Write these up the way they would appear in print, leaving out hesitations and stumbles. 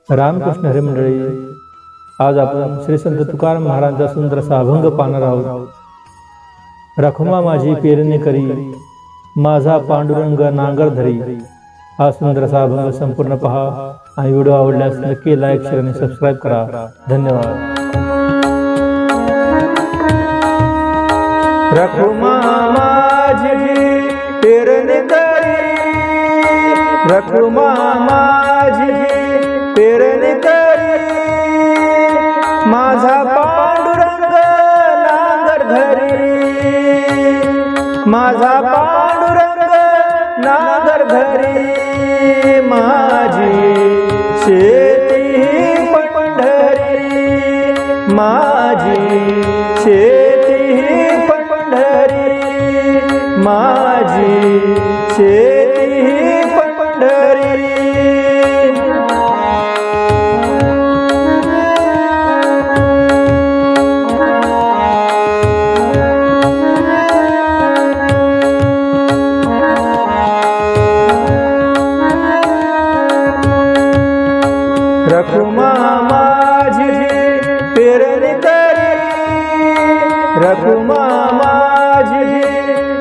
रामकृष्ण हरी मंडळी, आज आपण श्री संत तुकाराम महाराजांचा सुंदर असा अभंग पाहणार आहोत. रखुमा माझी पेरणी करी, माझा पांडुरंग नांगर धरी. हा सुंदर असा अभंग संपूर्ण पहा आणि व्हिडिओ आवडल्यास नक्की लाईक, शेअर आणि सबस्क्राईब करा. धन्यवाद. रखुमा माझी पेरणी करी, रखुमा माझी पेरणी करी. माझा पांडुरंग नांगर धरी, माझा पांडुरंग नांगर धरी. माझी शेती पंढरी, माझी शेती पंढरी, माझी शेती पंढरी. रखुमा माझी पेरणी करी, रखुमा माझी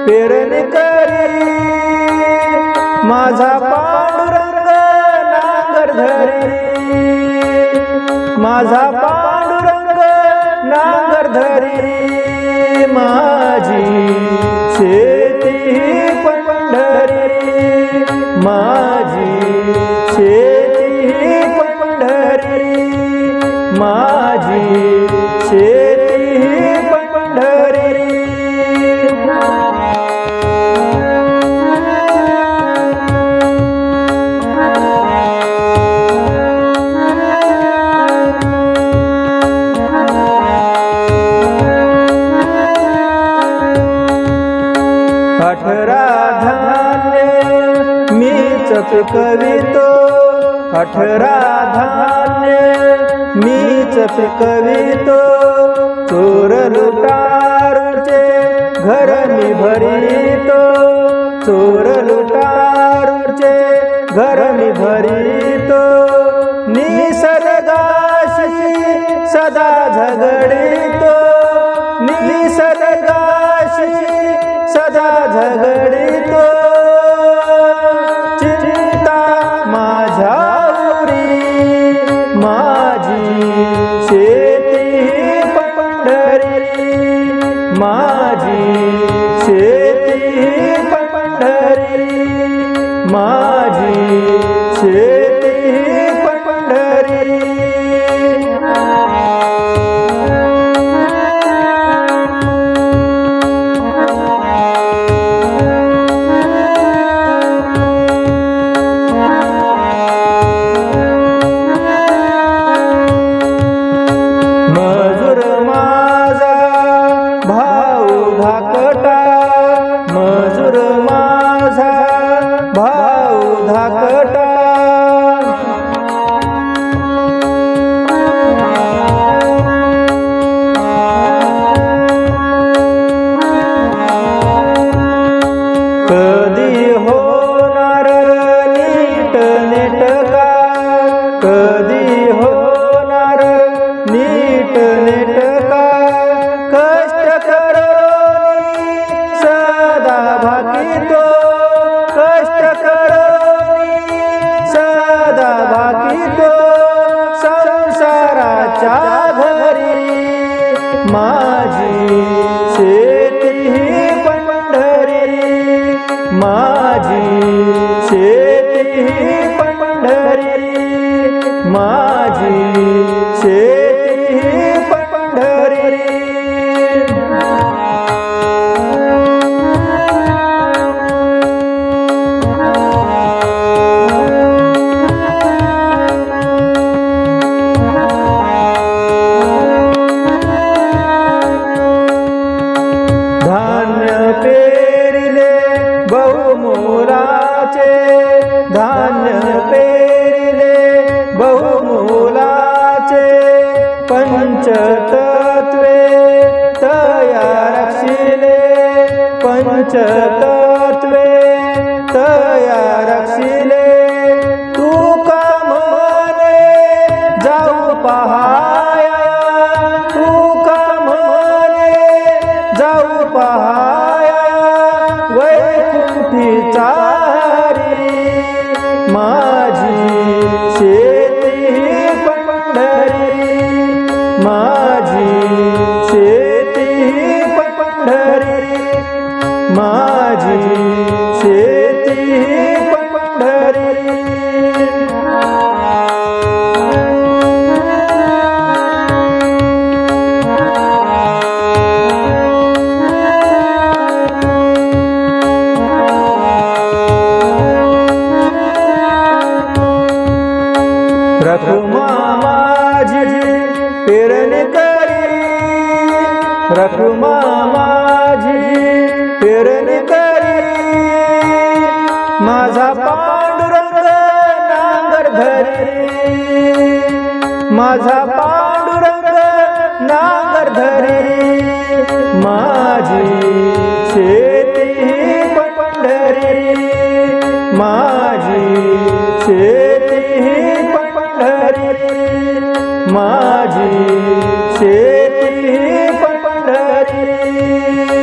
पेरणी करी. माझा पांडुरंग नांगर धरी, माझा पांडुरंग नांगर धरी. माझी शेती पंढरी, माझी शेती पंढरी, माझी शेती पंढरी. अठरा धान्य मीच पिकवितो, अठरा धान्य मीच पिकवितो. चोर लुटारूचे घर मी भरितो, चोर लुटारूचे घर मी भरितो. निसर्गाशी सदा झगडितो, निसर्गाशी सदा झगडितो. चिंता माझ्यावरी, माझी शेती पंढरी, माझी शेती पंढरी, माझी शेती पंढरी. मजूर माझा भाऊ धाकटा, मजूर माझा भाऊ धाकटा. कधी होणार नीट नेटका, कधी होणार नीट नेटका. कष्ट करोनी सदा भाकितो, कष्ट करोनी सदा भाकितो. संसाराच्या घरी माझी शेती पंढरी, माझी शेती पंढरी, माझी शेती पंढरी. धान्य पेरिले बहुमोलाचे, धान्य पेरिले बहुमोलाचे. पंचतत्वे तया रक्षिले, पंचतत्वे तया रक्षिले. तुका म्हणे रखुमा माझी पेरणी करी, रखुमा माझी पेरणी करी, माझा पांडुरंग नांगर धरी, माझा पांडुरंग नांगर धरी, माझी शेती पंढरी, माझी शेती पंढरी, माझी शेती पंढरी.